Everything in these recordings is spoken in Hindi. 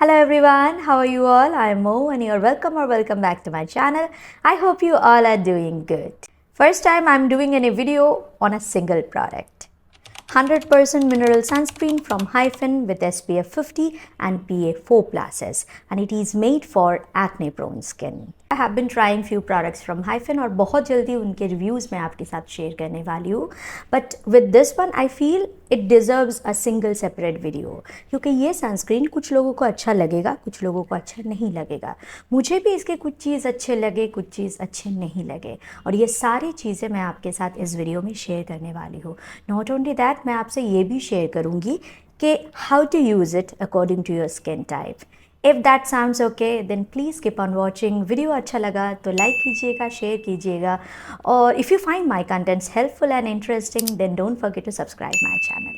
Hello everyone, how are you all? I am Mo and you're welcome back to my channel. I hope you all are doing good. First time I'm doing a video on a single product. 100% mineral sunscreen from Hyphen with SPF 50 and PA 4+, and it is made for acne prone skin. I have been trying few products from Hyphen और बहुत जल्दी उनके रिव्यूज़ मैं आपके साथ शेयर करने वाली हूँ. But with this one I feel it deserves a single separate video क्योंकि ये सनस्क्रीन कुछ लोगों को अच्छा लगेगा, कुछ लोगों को अच्छा नहीं लगेगा. मुझे भी इसके कुछ चीज़ अच्छे लगे, कुछ चीज़ अच्छे नहीं लगे और ये सारी चीज़ें मैं आपके साथ इस वीडियो में शेयर करने वाली हूँ. नॉट ओनली दैट, मैं आपसे ये भी शेयर करूँगी कि how to use it according to your skin type. If that sounds okay, then please keep on watching. Video अच्छा लगा तो लाइक कीजिएगा, शेयर कीजिएगा और if you find my contents helpful and interesting, then don't forget to subscribe my channel.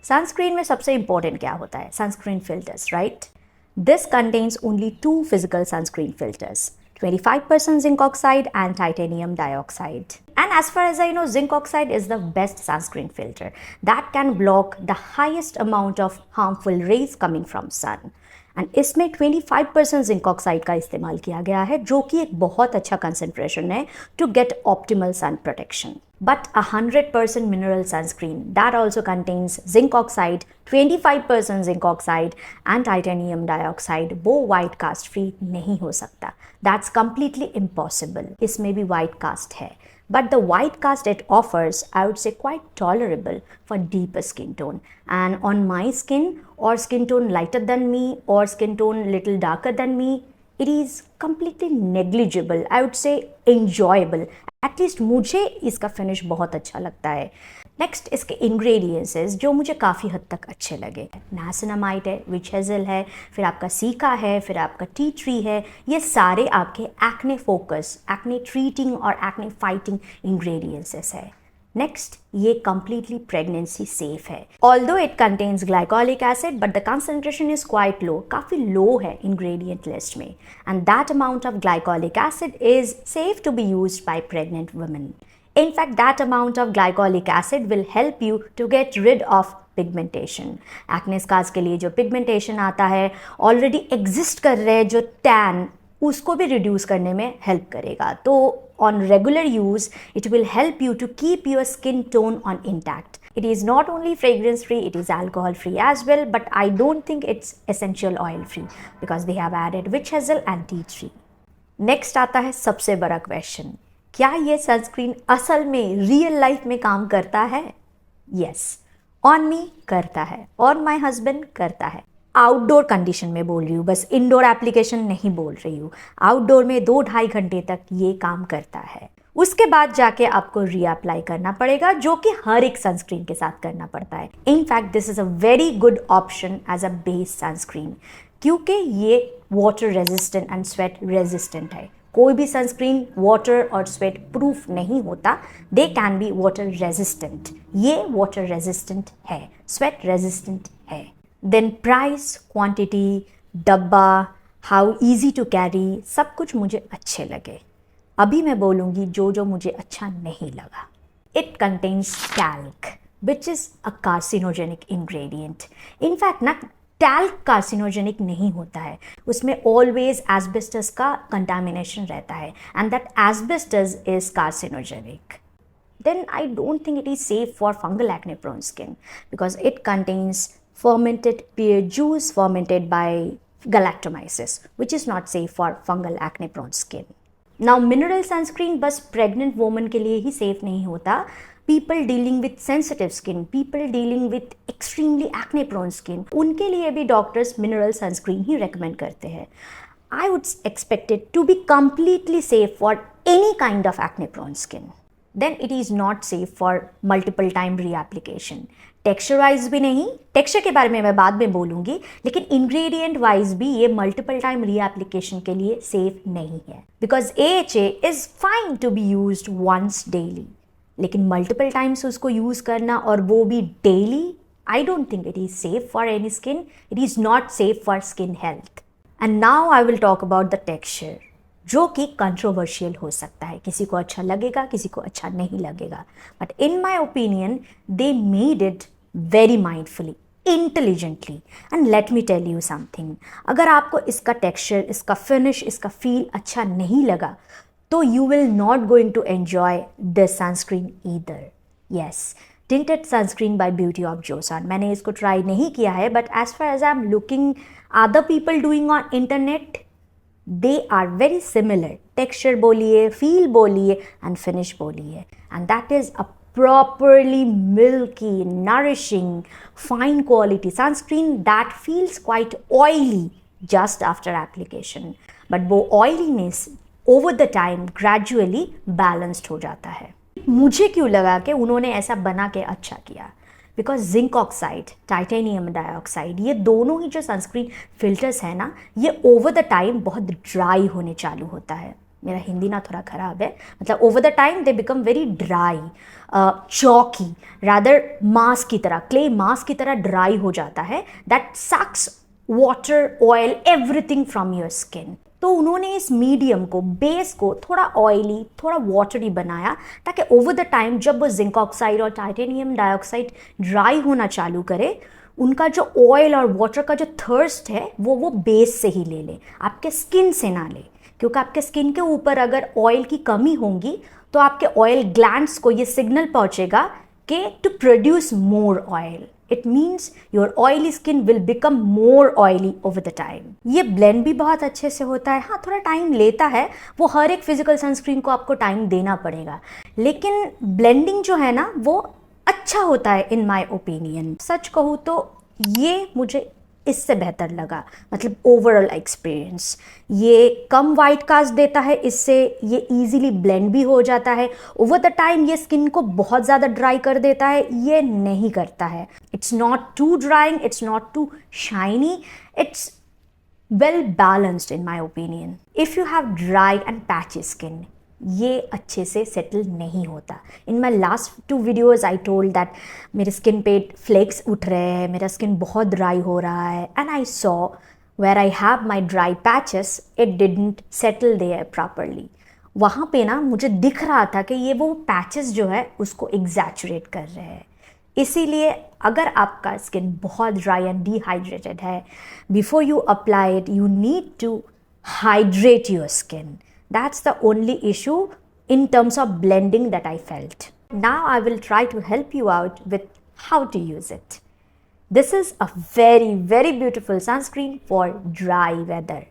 Sunscreen में सबसे important क्या होता है? Sunscreen filters, right? This contains only two physical sunscreen filters, 25% zinc oxide and titanium dioxide. And as far as I know, zinc oxide is the best sunscreen filter that can block the highest amount of harmful rays coming from sun. And इसमें 25% जिंक ऑक्साइड का इस्तेमाल किया गया है जो कि एक बहुत अच्छा कंसंट्रेशन है to get optimal sun protection. But 100% mineral sunscreen that also contains zinc oxide, 25% zinc oxide and titanium dioxide वो वाइट कास्ट फ्री नहीं हो सकता. That's completely impossible. इसमें भी वाइट कास्ट है. But the white cast it offers, I would say, quite tolerable for deeper skin tone. And on my skin, or skin tone lighter than me, or skin tone little darker than me, it is completely negligible. I would say enjoyable. At least मुझे इसका फिनिश बहुत अच्छा लगता है. नेक्स्ट इसके इंग्रेडिएंट्स जो मुझे काफ़ी हद तक अच्छे लगे. नासिनामाइड है, विच हेज़ल है, फिर आपका सीका है, फिर आपका टी ट्री है. ये सारे आपके एक्ने फोकस, एक्ने ट्रीटिंग और एक्ने फाइटिंग इंग्रेडिएंट्स है. नेक्स्ट ये कम्प्लीटली प्रेगनेंसी सेफ है. Although it contains glycolic acid but the concentration is quite low, काफ़ी लो है इंग्रेडिएंट लिस्ट में. And that amount of glycolic acid is safe to be used by pregnant women. In fact, that amount of glycolic acid will help you to get rid of pigmentation. Acne scars के लिए जो pigmentation आता है, already exist कर रहे जो tan, उसको भी reduce करने में help करेगा. तो on regular use, it will help you to keep your skin tone on intact. It is not only fragrance free, it is alcohol free as well, but I don't think it's essential oil free because they have added witch hazel and tea tree. Next आता है सबसे बड़ा question. क्या ये सनस्क्रीन असल में रियल लाइफ में काम करता है? यस, ऑन मी करता है, ऑन माय हस्बैंड करता है. आउटडोर कंडीशन में बोल रही हूँ, बस इंडोर एप्लीकेशन नहीं बोल रही हूँ. आउटडोर में 2-2.5 घंटे तक ये काम करता है. उसके बाद जाके आपको रीअप्लाई करना पड़ेगा जो कि हर एक सनस्क्रीन के साथ करना पड़ता है. In fact this is a very good option as a base sunscreen क्योंकि ये water resistant and sweat resistant है. कोई भी सनस्क्रीन वाटर और स्वेट प्रूफ नहीं होता. They can be water resistant. ये वाटर रेजिस्टेंट है, स्वेट रेजिस्टेंट है. देन प्राइस, क्वांटिटी, डब्बा, हाउ इजी टू कैरी, सब कुछ मुझे अच्छे लगे. अभी मैं बोलूँगी जो मुझे अच्छा नहीं लगा. It contains talc which is a carcinogenic ingredient. In fact ना टैल्क कार्सिनोजेनिक नहीं होता है, उसमें ऑलवेज एस्बेस्टस का कंटामिनेशन रहता है and that asbestos is carcinogenic. Then I don't think it is safe for fungal acne prone skin because it contains fermented pear juice fermented by galactomyces which is not safe for fungal acne prone skin. Now mineral sunscreen बस pregnant woman के लिए ही safe नहीं होता. People dealing with sensitive skin, people dealing with extremely acne prone skin, उनके लिए भी डॉक्टर्स मिनरल सनस्क्रीन ही recommend करते हैं. I would expect it to be completely safe for any kind of acne prone skin. Then it is not safe for multiple time reapplication. Texture wise भी नहीं, टेक्सचर के बारे में मैं बाद में बोलूँगी, लेकिन इंग्रेडिएंट वाइज भी ये मल्टीपल टाइम रीएप्लीकेशन के लिए सेफ नहीं है because AHA is fine to be used once daily. लेकिन मल्टीपल टाइम्स उसको यूज़ करना और वो भी daily, I don't think it is safe for any skin. It is not safe for skin health. And now I will talk about the texture जो कि कंट्रोवर्शियल हो सकता है. किसी को अच्छा लगेगा, किसी को अच्छा नहीं लगेगा. But in my opinion they made it very mindfully. Intelligently. And let me tell you something, अगर आपको इसका टेक्सचर, इसका फिनिश, इसका फील अच्छा नहीं लगा तो you will not going to enjoy this sunscreen either. Yes, tinted sunscreen by beauty of Joseon, मैंने इसको ट्राई नहीं किया है, but as far as I am looking other people doing on internet, they are very similar. Texture बोलिए, feel बोलिए and finish बोलिए, and that is a properly milky, nourishing, fine quality sunscreen that feels quite oily just after application, but वो oiliness over the time gradually balanced हो जाता है। मुझे क्यों लगा कि उन्होंने ऐसा बना के अच्छा किया, because zinc oxide, titanium dioxide, ये दोनों ही जो सनस्क्रीन फिल्टर्स है ना, ये ओवर द टाइम बहुत ड्राई होने चालू होता है। मेरा हिंदी ना थोड़ा ख़राब है, मतलब over the time they become very dry, chalky, rather mass की तरह, क्ले मास की तरह ड्राई हो जाता है, that sucks water, oil, everything from your skin. तो उन्होंने इस मीडियम को, बेस को थोड़ा ऑयली, थोड़ा वाटरी बनाया, ताकि ओवर द टाइम जब वो जिंक ऑक्साइड और टाइटेनियम डाइऑक्साइड ड्राई होना चालू करे, उनका जो ऑयल और वाटर का जो थर्स्ट है वो बेस से ही ले ले, आपके स्किन से ना ले, क्योंकि आपके स्किन के ऊपर अगर ऑयल की कमी होगी तो आपके ऑयल ग्लैंड्स को ये सिग्नल पहुंचेगा कि to produce more oil. It means your oily skin will become more oily over the time. ये ब्लेंड भी बहुत अच्छे से होता है, हाँ थोड़ा टाइम लेता है, वो हर एक फिजिकल सनस्क्रीन को आपको टाइम देना पड़ेगा, लेकिन ब्लेंडिंग जो है ना वो अच्छा होता है इन माय ओपिनियन। सच कहूँ तो ये मुझे इससे बेहतर लगा, मतलब ओवरऑल एक्सपीरियंस। ये कम वाइट कास्ट देता है, इससे ये इजीली ब्लेंड भी हो जाता है। ओवर द टाइम ये स्किन को बहुत ज़्यादा ड्राई कर देता है, ये नहीं करता है। It's not too drying, it's not too shiny, it's well balanced in my opinion. If you have dry and patchy skin, ये अच्छे से सेटल नहीं होता। In my last 2 videos I told that मेरे स्किन पे फ्लेक्स उठ रहे हैं, मेरा स्किन बहुत ड्राई हो रहा है, and I saw where I have my dry patches, it didn't settle there properly. वहाँ पे ना मुझे दिख रहा था कि ये वो पैचेस जो है उसको एग्जैचुरेट कर रहे हैं। इसीलिए अगर आपका स्किन बहुत ड्राई एंड डिहाइड्रेटेड है, before you apply it you need to hydrate your skin. That's the only issue in terms of blending that I felt. Now I will try to help you out with how to use it. This is a very, very beautiful sunscreen for dry weather.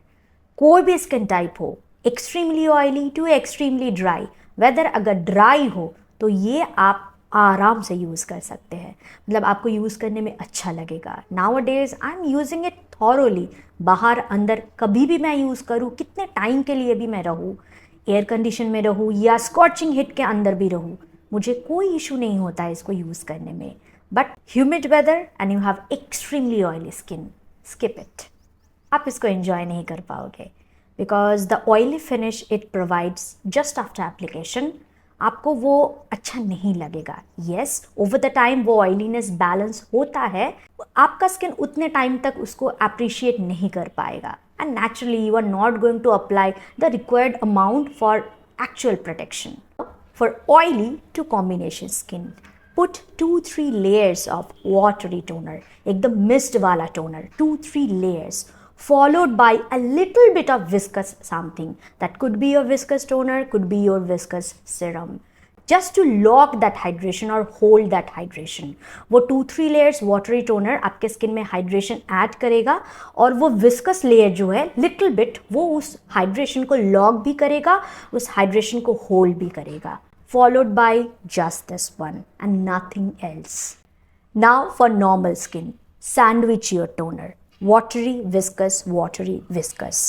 कोई भी स्किन टाइप हो, extremely oily to extremely dry, weather अगर dry हो तो ये आप आराम से यूज़ कर सकते हैं, मतलब आपको यूज़ करने में अच्छा लगेगा. Nowadays I am using it thoroughly. बाहर अंदर कभी भी मैं यूज़ करूँ, कितने टाइम के लिए भी मैं रहूँ, एयर कंडीशन में रहूँ या स्कॉचिंग हिट के अंदर भी रहूँ, मुझे कोई इशू नहीं होता है इसको यूज़ करने में. But humid weather and you have extremely oily skin, skip it. आप इसको एंजॉय नहीं कर पाओगे because the oily finish it provides just after application, आपको वो अच्छा नहीं लगेगा. येस, ओवर द टाइम वो ऑयलीनेस बैलेंस होता है, आपका स्किन उतने टाइम तक उसको अप्रिशिएट नहीं कर पाएगा, and naturally you are not going to apply the required amount for actual protection. For oily to combination skin, put 2-3 layers of watery toner, एकदम मिस्ट वाला toner, 2-3 layers, followed by a little bit of viscous something. That could be your viscous toner, could be your viscous serum, just to lock that hydration or hold that hydration. वो 2-3 layers watery toner आपके स्किन में हाइड्रेशन ऐड करेगा, और वो विस्कस लेयर जो है लिटिल बिट वो उस हाइड्रेशन को लॉक भी करेगा, उस हाइड्रेशन को होल्ड भी करेगा. Followed by just this one and nothing else. Now for normal skin, sandwich your toner. Watery, viscous, watery, viscous.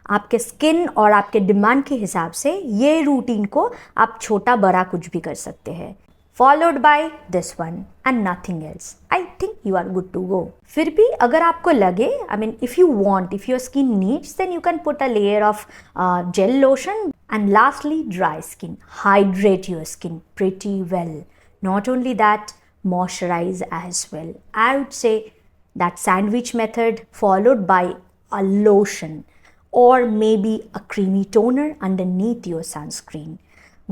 आपके स्किन और आपके डिमांड के हिसाब से ये रूटीन को आप छोटा बड़ा कुछ भी कर सकते हैं. Followed by this one and nothing else. I think you are good to go. फिर भी अगर आपको लगे, I mean if you want, if your skin needs, then you can put a layer of gel lotion. And lastly, dry skin. Hydrate your skin pretty well. Not only that, moisturize as well. I would say that sandwich method followed by a lotion or maybe a creamy toner underneath your sunscreen.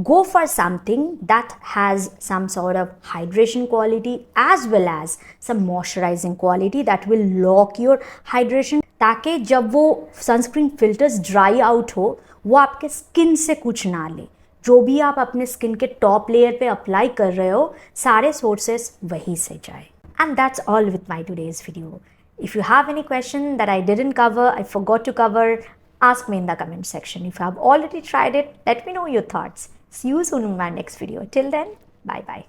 go for something that has some sort of hydration quality as well as some moisturizing quality that will lock your hydration, ताकि जब वो सनस्क्रीन फिल्टर्स ड्राई आउट हो वो आपके स्किन से कुछ ना ले. जो भी आप अपने स्किन के टॉप लेयर पे अप्लाई कर रहे हो सारे सोर्सेस वहीं से जाए. And that's all with my today's video. If you have any question that I didn't cover, I forgot to cover, ask me in the comment section. If you have already tried it, let me know your thoughts. See you soon in my next video. Till then, bye bye.